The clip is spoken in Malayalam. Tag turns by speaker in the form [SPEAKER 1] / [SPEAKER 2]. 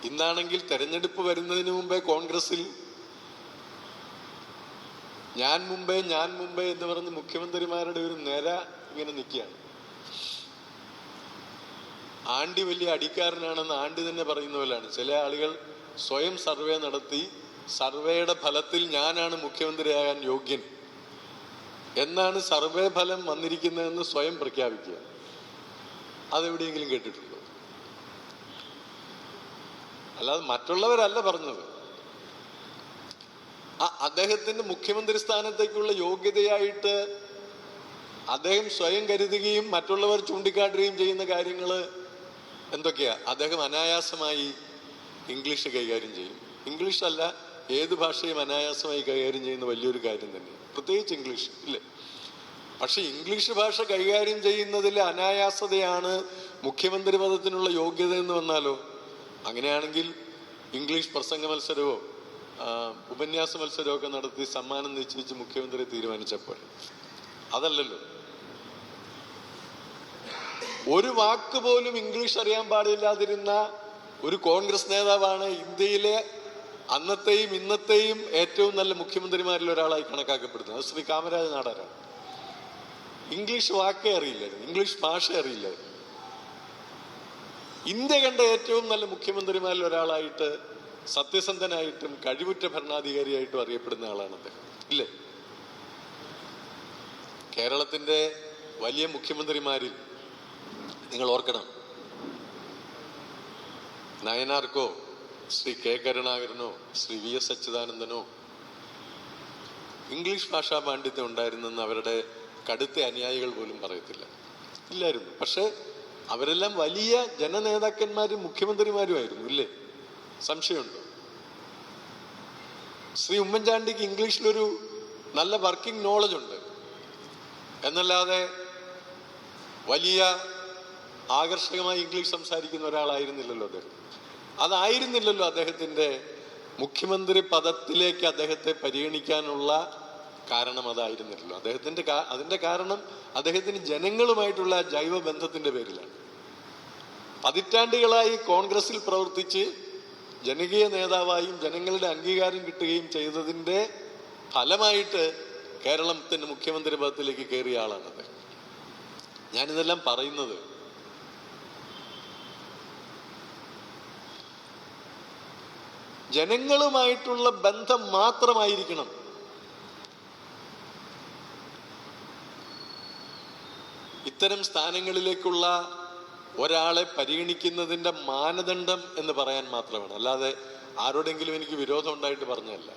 [SPEAKER 1] ഇന്നാണെങ്കിൽ തെരഞ്ഞെടുപ്പ് വരുന്നതിന് മുമ്പേ കോൺഗ്രസിൽ ഞാൻ മുമ്പേ എന്ന് പറഞ്ഞ് മുഖ്യമന്ത്രിമാരുടെ ഒരു നിര ഇങ്ങനെ നിൽക്കുകയാണ്. ആണ്ടി വലിയ അടിക്കാരനാണെന്ന് ആണ്ടി തന്നെ പറയുന്ന പോലെയാണ്. ചില ആളുകൾ സ്വയം സർവേ നടത്തി സർവേയുടെ ഫലത്തിൽ ഞാനാണ് മുഖ്യമന്ത്രിയാകാൻ യോഗ്യൻ എന്നാണ് സർവേ ഫലം വന്നിരിക്കുന്നതെന്ന് സ്വയം പ്രഖ്യാപിക്കുക. അതെവിടെയെങ്കിലും കേട്ടിട്ടുണ്ടോ? അല്ലാതെ മറ്റുള്ളവരല്ല പറഞ്ഞത്. അദ്ദേഹത്തിന്റെ മുഖ്യമന്ത്രി സ്ഥാനത്തേക്കുള്ള യോഗ്യതയായിട്ട് അദ്ദേഹം സ്വയം കരുതുകയും മറ്റുള്ളവർ ചൂണ്ടിക്കാട്ടുകയും ചെയ്യുന്ന കാര്യങ്ങൾ എന്തൊക്കെയാ? അദ്ദേഹം അനായാസമായി ഇംഗ്ലീഷ് കൈകാര്യം ചെയ്യും. ഇംഗ്ലീഷ് അല്ല, ഏത് ഭാഷയും അനായാസമായി കൈകാര്യം ചെയ്യുന്ന വലിയൊരു കാര്യം തന്നെ, പ്രത്യേകിച്ച് ഇംഗ്ലീഷ്, ഇല്ലേ? പക്ഷെ ഇംഗ്ലീഷ് ഭാഷ കൈകാര്യം ചെയ്യുന്നതിൽ അനായാസതയാണ് മുഖ്യമന്ത്രി പദത്തിനുള്ള യോഗ്യത എന്ന് വന്നാലോ? അങ്ങനെയാണെങ്കിൽ ഇംഗ്ലീഷ് പ്രസംഗ മത്സരമോ ഉപന്യാസ മത്സരമോ ഒക്കെ നടത്തി സമ്മാനം നിശ്ചയിച്ച് മുഖ്യമന്ത്രി തീരുമാനിച്ചപ്പോൾ അതല്ലല്ലോ. ഒരു വാക്ക് പോലും ഇംഗ്ലീഷ് അറിയാൻ പാടില്ലാതിരുന്ന ഒരു കോൺഗ്രസ് നേതാവാണ് ഇന്ത്യയിലെ അന്നത്തെയും ഇന്നത്തെയും ഏറ്റവും നല്ല മുഖ്യമന്ത്രിമാരിൽ ഒരാളായി കണക്കാക്കപ്പെടുന്നത്. അത് ശ്രീ കാമരാജ് നാടാരാണ്. ഇംഗ്ലീഷ് വാക്കേ അറിയില്ലായിരുന്നു, ഇംഗ്ലീഷ് ഭാഷ അറിയില്ലായിരുന്നു. ഇന്ത്യ കണ്ട ഏറ്റവും നല്ല മുഖ്യമന്ത്രിമാരിൽ ഒരാളായിട്ട്, സത്യസന്ധനായിട്ടും കഴിവുറ്റ ഭരണാധികാരിയായിട്ടും അറിയപ്പെടുന്ന ആളാണ് അദ്ദേഹം, ഇല്ലേ? കേരളത്തിന്റെ വലിയ മുഖ്യമന്ത്രിമാരിൽ നിങ്ങൾ ഓർക്കണം, നയനാർക്കോ ശ്രീ കെ കരുണാകരനോ ശ്രീ വി എസ് അച്യുതാനന്ദനോ ഇംഗ്ലീഷ് ഭാഷാ പാണ്ഡിത്യം ഉണ്ടായിരുന്നെന്ന് അവരുടെ കടുത്ത അനുയായികൾ പോലും പറയത്തില്ല, ഇല്ലായിരുന്നു. പക്ഷെ അവരെല്ലാം വലിയ ജനനേതാക്കന്മാരും മുഖ്യമന്ത്രിമാരുമായിരുന്നു, ഇല്ലേ? സംശയമുണ്ടോ? ശ്രീ ഉമ്മൻചാണ്ടിക്ക് ഇംഗ്ലീഷിലൊരു നല്ല വർക്കിംഗ് നോളജ് ഉണ്ട് എന്നല്ലാതെ വലിയ ആകർഷകമായി ഇംഗ്ലീഷ് സംസാരിക്കുന്ന ഒരാളായിരുന്നില്ലല്ലോ അദ്ദേഹം. അതായിരുന്നില്ലല്ലോ അദ്ദേഹത്തിന്റെ മുഖ്യമന്ത്രി പദത്തിലേക്ക് അദ്ദേഹത്തെ പരിഗണിക്കാനുള്ള കാരണം. അതായിരുന്നില്ലല്ലോ അതിന്റെ കാരണം അദ്ദേഹത്തിന് ജനങ്ങളുമായിട്ടുള്ള ജൈവ ബന്ധത്തിന്റെ പേരിലാണ്. പതിറ്റാണ്ടുകളായി കോൺഗ്രസിൽ പ്രവർത്തിച്ച് ജനകീയ നേതാവായും ജനങ്ങളുടെ അംഗീകാരം കിട്ടുകയും ചെയ്തതിന്റെ ഫലമായിട്ട് കേരളത്തിന്റെ മുഖ്യമന്ത്രി പദത്തിലേക്ക് കയറിയ ആളാണ് അദ്ദേഹം. ഞാനിതെല്ലാം പറയുന്നത് ജനങ്ങളുമായിട്ടുള്ള ബന്ധം മാത്രമായിരിക്കണം ഇത്തരം സ്ഥാനങ്ങളിലേക്കുള്ള ഒരാളെ പരിഗണിക്കുന്നതിന്റെ മാനദണ്ഡം എന്ന് പറയാൻ മാത്രമാണ്. അല്ലാതെ ആരോടെങ്കിലും എനിക്ക് വിരോധം ഉണ്ടായിട്ട് പറഞ്ഞതല്ല.